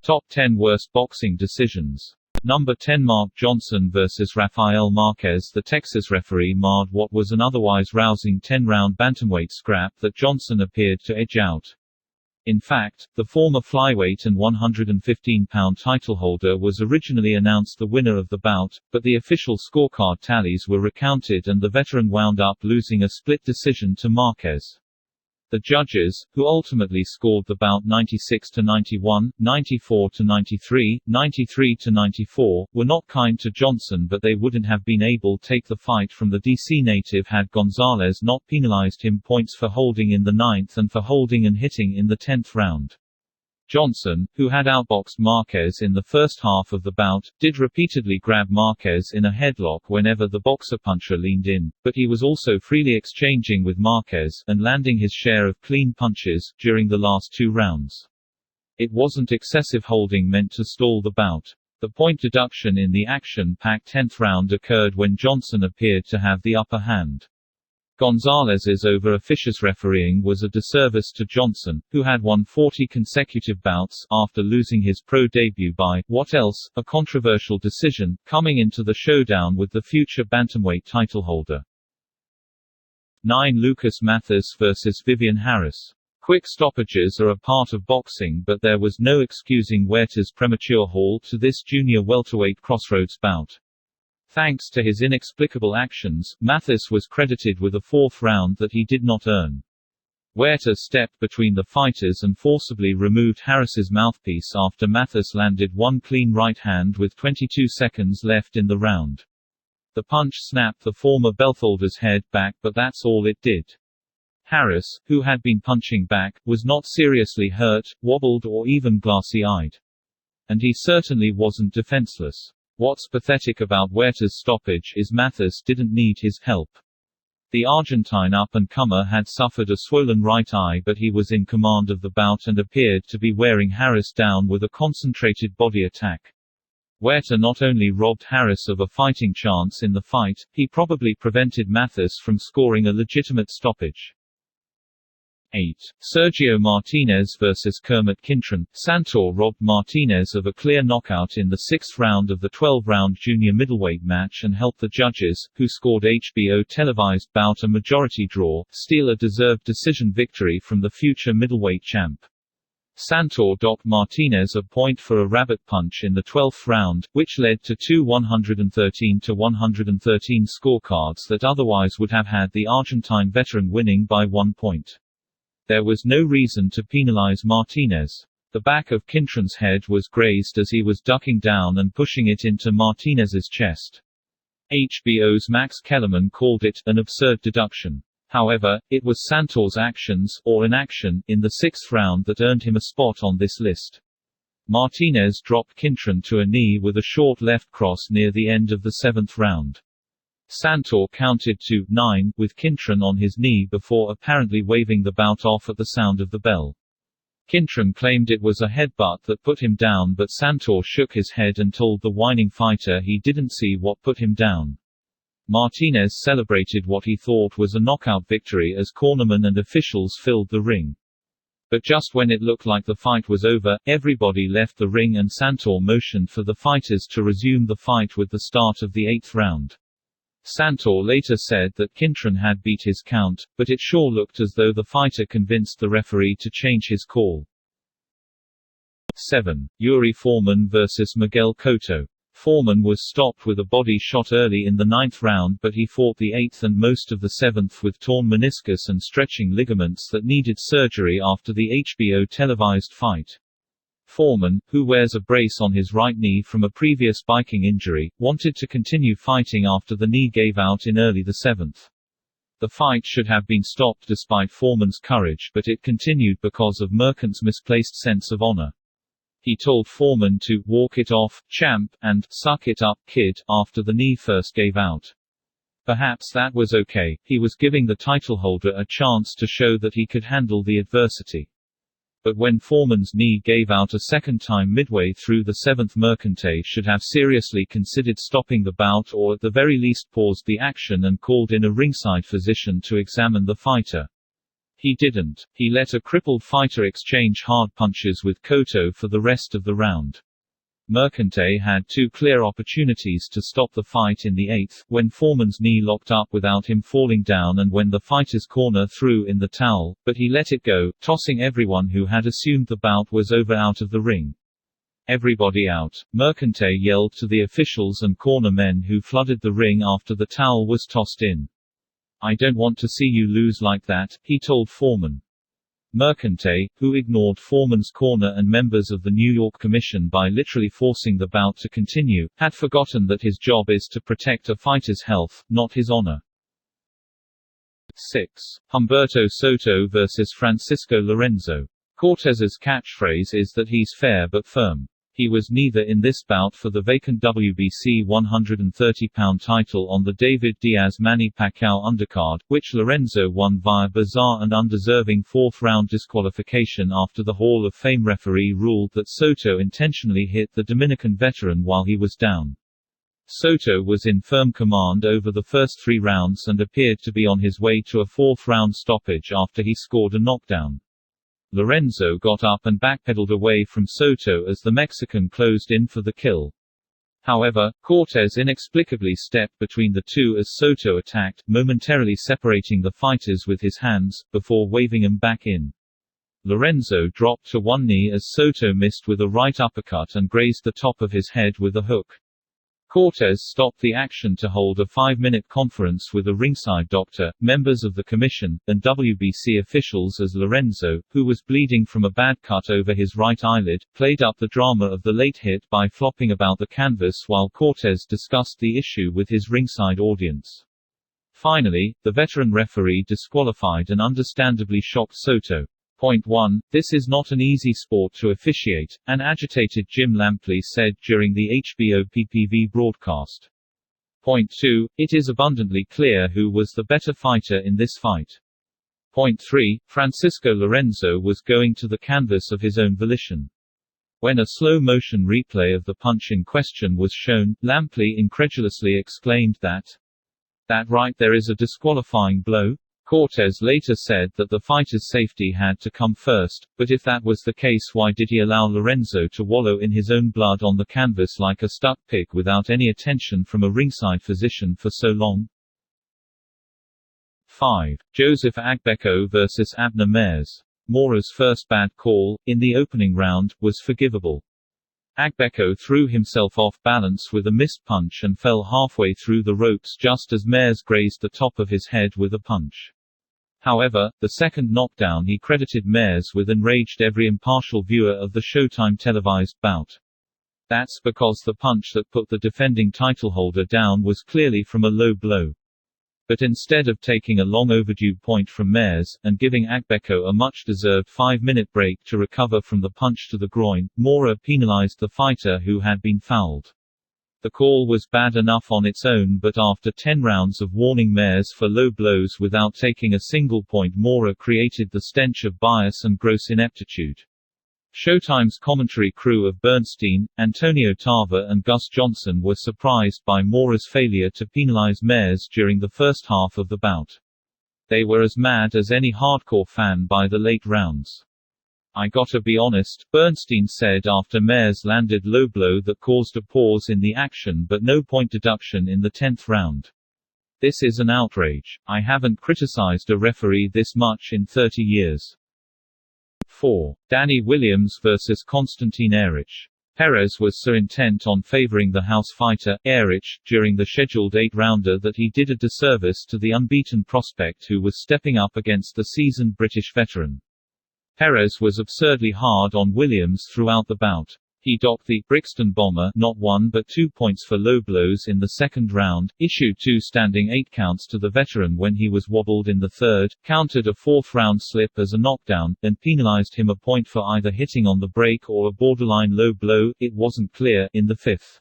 Top 10 Worst Boxing Decisions. Number 10 Mark Johnson vs. Rafael Marquez. The Texas referee marred what was an otherwise rousing 10-round bantamweight scrap that Johnson appeared to edge out. In fact, the former flyweight and 115-pound titleholder was originally announced the winner of the bout, but the official scorecard tallies were recounted and the veteran wound up losing a split decision to Marquez. The judges, who ultimately scored the bout 96-91, 94-93, 93-94, were not kind to Johnson, but they wouldn't have been able to take the fight from the DC native had Gonzalez not penalized him points for holding in the 9th and for holding and hitting in the 10th round. Johnson, who had outboxed Marquez in the first half of the bout, did repeatedly grab Marquez in a headlock whenever the boxer-puncher leaned in, but he was also freely exchanging with Marquez, and landing his share of clean punches, during the last 2 rounds. It wasn't excessive holding meant to stall the bout. The point deduction in the action-packed 10th round occurred when Johnson appeared to have the upper hand. Gonzalez's over-officious refereeing was a disservice to Johnson, who had won 40 consecutive bouts after losing his pro debut by, what else, a controversial decision, coming into the showdown with the future bantamweight titleholder. 9 Lucas Mathis vs. Vivian Harris. Quick stoppages are a part of boxing, but there was no excusing Huerta's premature halt to this junior welterweight crossroads bout. Thanks to his inexplicable actions, Mathis was credited with a 4th round that he did not earn. Huerta stepped between the fighters and forcibly removed Harris's mouthpiece after Mathis landed one clean right hand with 22 seconds left in the round. The punch snapped the former Beltholder's head back, but that's all it did. Harris, who had been punching back, was not seriously hurt, wobbled or even glassy-eyed. And he certainly wasn't defenseless. What's pathetic about Huerta's stoppage is Mathis didn't need his help. The Argentine up-and-comer had suffered a swollen right eye, but he was in command of the bout and appeared to be wearing Harris down with a concentrated body attack. Huerta not only robbed Harris of a fighting chance in the fight, he probably prevented Mathis from scoring a legitimate stoppage. 8. Sergio Martinez vs. Kermit Kintron. Santor robbed Martinez of a clear knockout in the 6th round of the 12-round junior middleweight match and helped the judges, who scored HBO televised bout a majority draw, steal a deserved decision victory from the future middleweight champ. Santor docked Martinez a point for a rabbit punch in the 12th round, which led to 2 113-113 scorecards that otherwise would have had the Argentine veteran winning by 1 point. There was no reason to penalize Martinez. The back of Kintron's head was grazed as he was ducking down and pushing it into Martinez's chest. HBO's Max Kellerman called it an absurd deduction. However, it was Santor's actions, or inaction, in the 6th round that earned him a spot on this list. Martinez dropped Kintron to a knee with a short left cross near the end of the 7th round. Santor counted to 9 with Kintron on his knee before apparently waving the bout off at the sound of the bell. Kintron claimed it was a headbutt that put him down, but Santor shook his head and told the whining fighter he didn't see what put him down. Martinez celebrated what he thought was a knockout victory as cornermen and officials filled the ring. But just when it looked like the fight was over, everybody left the ring and Santor motioned for the fighters to resume the fight with the start of the 8th round. Santor later said that Kintron had beat his count, but it sure looked as though the fighter convinced the referee to change his call. 7. Yuri Foreman vs. Miguel Cotto. Foreman was stopped with a body shot early in the 9th round, but he fought the 8th and most of the 7th with torn meniscus and stretching ligaments that needed surgery after the HBO televised fight. Foreman, who wears a brace on his right knee from a previous biking injury, wanted to continue fighting after the knee gave out in early the 7th. The fight should have been stopped despite Foreman's courage, but it continued because of Merkant's misplaced sense of honor. He told Foreman to "walk it off, champ," and "suck it up, kid," after the knee first gave out. Perhaps that was okay, he was giving the titleholder a chance to show that he could handle the adversity. But when Foreman's knee gave out a second time midway through the 7th, Mercante should have seriously considered stopping the bout or at the very least paused the action and called in a ringside physician to examine the fighter. He didn't. He let a crippled fighter exchange hard punches with Cotto for the rest of the round. Mercante had two clear opportunities to stop the fight in the 8th, when Foreman's knee locked up without him falling down and when the fighter's corner threw in the towel, but he let it go, tossing everyone who had assumed the bout was over out of the ring. "Everybody out," Mercante yelled to the officials and corner men who flooded the ring after the towel was tossed in. "I don't want to see you lose like that," he told Foreman. Mercante, who ignored Foreman's corner and members of the New York Commission by literally forcing the bout to continue, had forgotten that his job is to protect a fighter's health, not his honor. 6. Humberto Soto vs. Francisco Lorenzo. Cortez's catchphrase is that he's fair but firm. He was neither in this bout for the vacant WBC 130-pound title on the David Diaz-Manny Pacquiao undercard, which Lorenzo won via bizarre and undeserving fourth-round disqualification after the Hall of Fame referee ruled that Soto intentionally hit the Dominican veteran while he was down. Soto was in firm command over the first 3 rounds and appeared to be on his way to a fourth-round stoppage after he scored a knockdown. Lorenzo got up and backpedaled away from Soto as the Mexican closed in for the kill. However, Cortez inexplicably stepped between the two as Soto attacked, momentarily separating the fighters with his hands, before waving him back in. Lorenzo dropped to one knee as Soto missed with a right uppercut and grazed the top of his head with a hook. Cortez stopped the action to hold a 5-minute conference with a ringside doctor, members of the commission, and WBC officials as Lorenzo, who was bleeding from a bad cut over his right eyelid, played up the drama of the late hit by flopping about the canvas while Cortez discussed the issue with his ringside audience. Finally, the veteran referee disqualified and understandably shocked Soto. Point 1. This is not an easy sport to officiate, an agitated Jim Lampley said during the HBO PPV broadcast. Point 2. It is abundantly clear who was the better fighter in this fight. Point 3. Francisco Lorenzo was going to the canvas of his own volition. When a slow-motion replay of the punch in question was shown, Lampley incredulously exclaimed that right there is a disqualifying blow? Cortez later said that the fighter's safety had to come first, but if that was the case, why did he allow Lorenzo to wallow in his own blood on the canvas like a stuck pig without any attention from a ringside physician for so long? 5. Joseph Agbeko vs. Abner Mares. Mora's first bad call, in the opening round, was forgivable. Agbeko threw himself off balance with a missed punch and fell halfway through the ropes just as Mares grazed the top of his head with a punch. However, the second knockdown he credited Mares with enraged every impartial viewer of the Showtime televised bout. That's because the punch that put the defending titleholder down was clearly from a low blow. But instead of taking a long overdue point from Mares, and giving Agbeko a much-deserved 5-minute break to recover from the punch to the groin, Mora penalized the fighter who had been fouled. The call was bad enough on its own, but after 10 rounds of warning Mares for low blows without taking a single point, Mora created the stench of bias and gross ineptitude. Showtime's commentary crew of Bernstein, Antonio Tarver and Gus Johnson were surprised by Mora's failure to penalize Mares during the first half of the bout. They were as mad as any hardcore fan by the late rounds. "I gotta be honest," Bernstein said after Mares landed low blow that caused a pause in the action but no point deduction in the 10th round. "This is an outrage. I haven't criticized a referee this much in 30 years. 4. Danny Williams vs. Konstantin Erich. Perez was so intent on favoring the house fighter, Erich, during the scheduled 8-rounder that he did a disservice to the unbeaten prospect who was stepping up against the seasoned British veteran. Perez was absurdly hard on Williams throughout the bout. He docked the Brixton Bomber not 1 but 2 points for low blows in the second round, issued 2 standing 8 counts to the veteran when he was wobbled in the third, countered a fourth-round slip as a knockdown, and penalized him a point for either hitting on the break or a borderline low blow, it wasn't clear, in the fifth.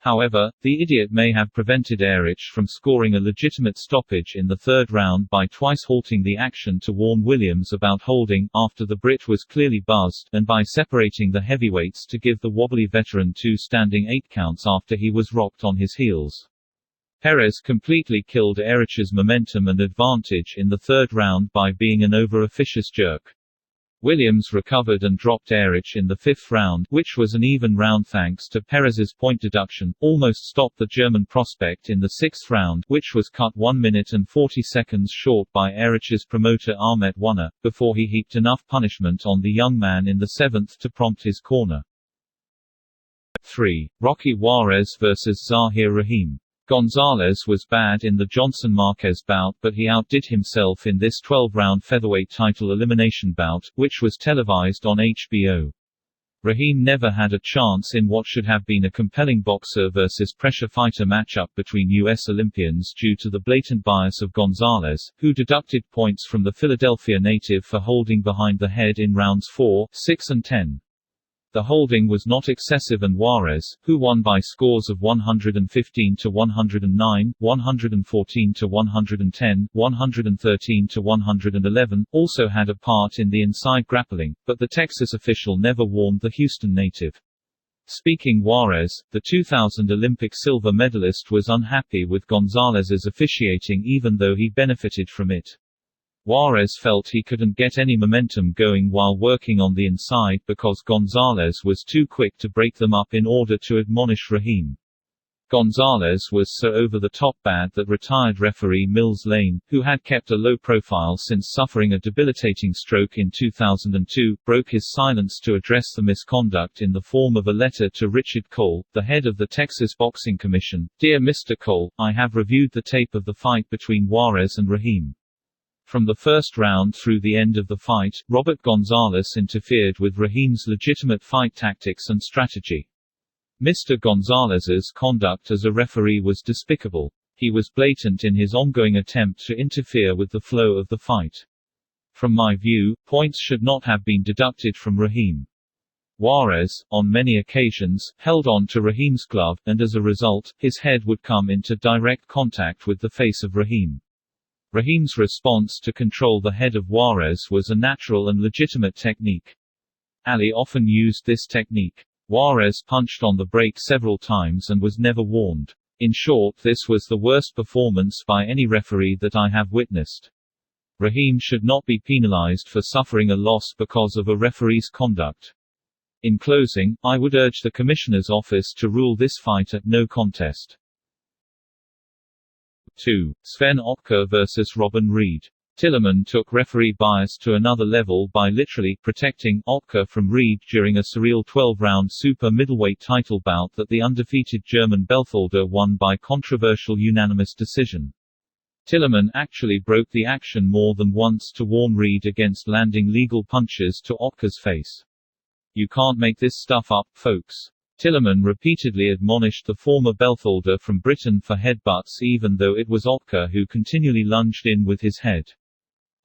However, the idiot may have prevented Erich from scoring a legitimate stoppage in the third round by twice halting the action to warn Williams about holding, after the Brit was clearly buzzed, and by separating the heavyweights to give the wobbly veteran 2 standing 8 counts after he was rocked on his heels. Perez completely killed Erich's momentum and advantage in the third round by being an over-officious jerk. Williams recovered and dropped Erich in the fifth round, which was an even round thanks to Perez's point deduction, almost stopped the German prospect in the sixth round, which was cut 1 minute and 40 seconds short by Erich's promoter Ahmet Wanner, before he heaped enough punishment on the young man in the seventh to prompt his corner. 3. Rocky Juarez vs. Zahir Rahim. Gonzalez was bad in the Johnson-Marquez bout, but he outdid himself in this 12-round featherweight title elimination bout, which was televised on HBO. Rahim never had a chance in what should have been a compelling boxer versus pressure fighter matchup between U.S. Olympians due to the blatant bias of Gonzalez, who deducted points from the Philadelphia native for holding behind the head in rounds 4, 6 and 10. The holding was not excessive and Juarez, who won by scores of 115 to 109, 114 to 110, 113 to 111, also had a part in the inside grappling, but the Texas official never warned the Houston native. Speaking Juarez, the 2000 Olympic silver medalist was unhappy with Gonzalez's officiating even though he benefited from it. Juarez felt he couldn't get any momentum going while working on the inside because Gonzalez was too quick to break them up in order to admonish Rahim. Gonzalez was so over-the-top bad that retired referee Mills Lane, who had kept a low profile since suffering a debilitating stroke in 2002, broke his silence to address the misconduct in the form of a letter to Richard Cole, the head of the Texas Boxing Commission. "Dear Mr. Cole, I have reviewed the tape of the fight between Juarez and Rahim. From the first round through the end of the fight, Robert Gonzalez interfered with Rahim's legitimate fight tactics and strategy. Mr. Gonzalez's conduct as a referee was despicable. He was blatant in his ongoing attempt to interfere with the flow of the fight. From my view, points should not have been deducted from Rahim. Juarez, on many occasions, held on to Rahim's glove, and as a result, his head would come into direct contact with the face of Rahim. Rahim's response to control the head of Juarez was a natural and legitimate technique. Ali often used this technique. Juarez punched on the break several times and was never warned. In short, this was the worst performance by any referee that I have witnessed. Rahim should not be penalized for suffering a loss because of a referee's conduct. In closing, I would urge the Commissioner's office to rule this fight a no contest." 2. Sven Ottker vs. Robin Reed. Tillerman took referee bias to another level by literally protecting Ottker from Reed during a surreal 12-round super middleweight title bout that the undefeated German Beltholder won by controversial unanimous decision. Tillerman actually broke the action more than once to warn Reed against landing legal punches to Ottker's face. "You can't make this stuff up, folks." Tillerman repeatedly admonished the former Beltholder from Britain for headbutts even though it was Ottker who continually lunged in with his head.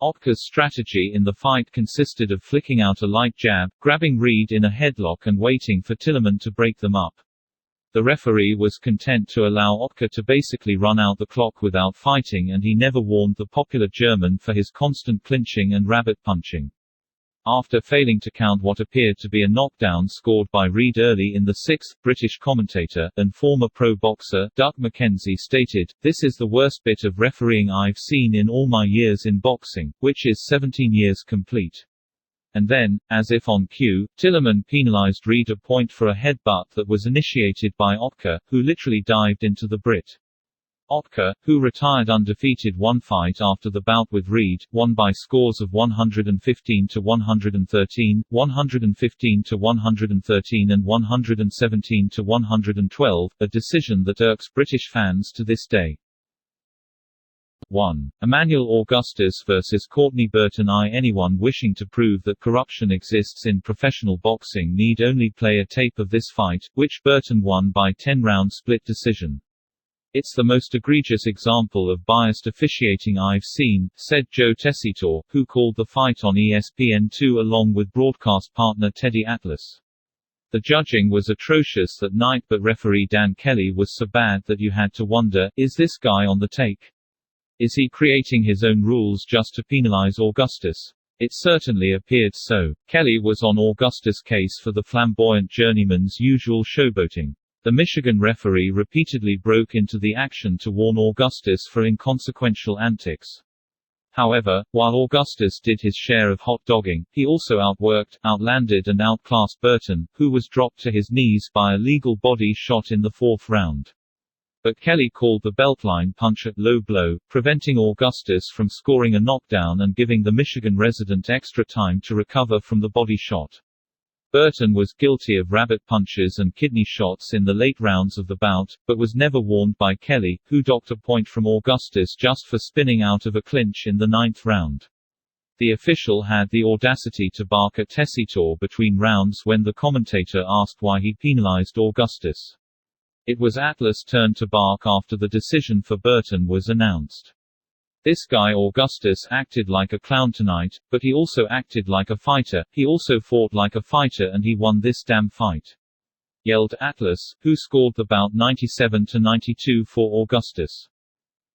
Ottker's strategy in the fight consisted of flicking out a light jab, grabbing Reed in a headlock and waiting for Tillerman to break them up. The referee was content to allow Ottker to basically run out the clock without fighting, and he never warned the popular German for his constant clinching and rabbit punching. After failing to count what appeared to be a knockdown scored by Reed early in the sixth, British commentator, and former pro boxer, Duck McKenzie stated, "This is the worst bit of refereeing I've seen in all my years in boxing, which is 17 years complete." And then, as if on cue, Tillerman penalized Reed a point for a headbutt that was initiated by Ottker, who literally dived into the Brit. Ottker, who retired undefeated one fight after the bout with Reed, won by scores of 115 to 113, 115 to 113 and 117 to 112, a decision that irks British fans to this day. 1. Emmanuel Augustus vs. Courtney Burton. Anyone wishing to prove that corruption exists in professional boxing need only play a tape of this fight, which Burton won by 10-round split decision. "It's the most egregious example of biased officiating I've seen," said Joe Tessitore, who called the fight on ESPN2 along with broadcast partner Teddy Atlas. "The judging was atrocious that night, but referee Dan Kelly was so bad that you had to wonder, is this guy on the take? Is he creating his own rules just to penalize Augustus? It certainly appeared so." Kelly was on Augustus' case for the flamboyant journeyman's usual showboating. The Michigan referee repeatedly broke into the action to warn Augustus for inconsequential antics. However, while Augustus did his share of hot dogging, he also outworked, outlanded and outclassed Burton, who was dropped to his knees by a legal body shot in the fourth round. But Kelly called the beltline punch at low blow, preventing Augustus from scoring a knockdown and giving the Michigan resident extra time to recover from the body shot. Burton was guilty of rabbit punches and kidney shots in the late rounds of the bout, but was never warned by Kelly, who docked a point from Augustus just for spinning out of a clinch in the ninth round. The official had the audacity to bark at Tessitore between rounds when the commentator asked why he penalized Augustus. It was Atlas' turn to bark after the decision for Burton was announced. "This guy Augustus acted like a clown tonight, but he also acted like a fighter, he also fought like a fighter and he won this damn fight," yelled Atlas, who scored the bout 97-92 for Augustus.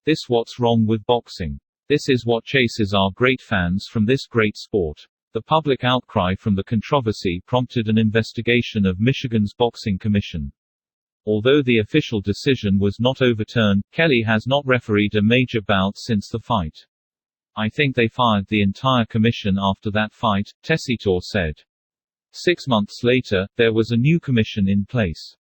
"This what's wrong with boxing. This is what chases our great fans from this great sport." The public outcry from the controversy prompted an investigation of Michigan's boxing commission. Although the official decision was not overturned, Kelly has not refereed a major bout since the fight. "I think they fired the entire commission after that fight," Tessitore said. 6 months later, there was a new commission in place.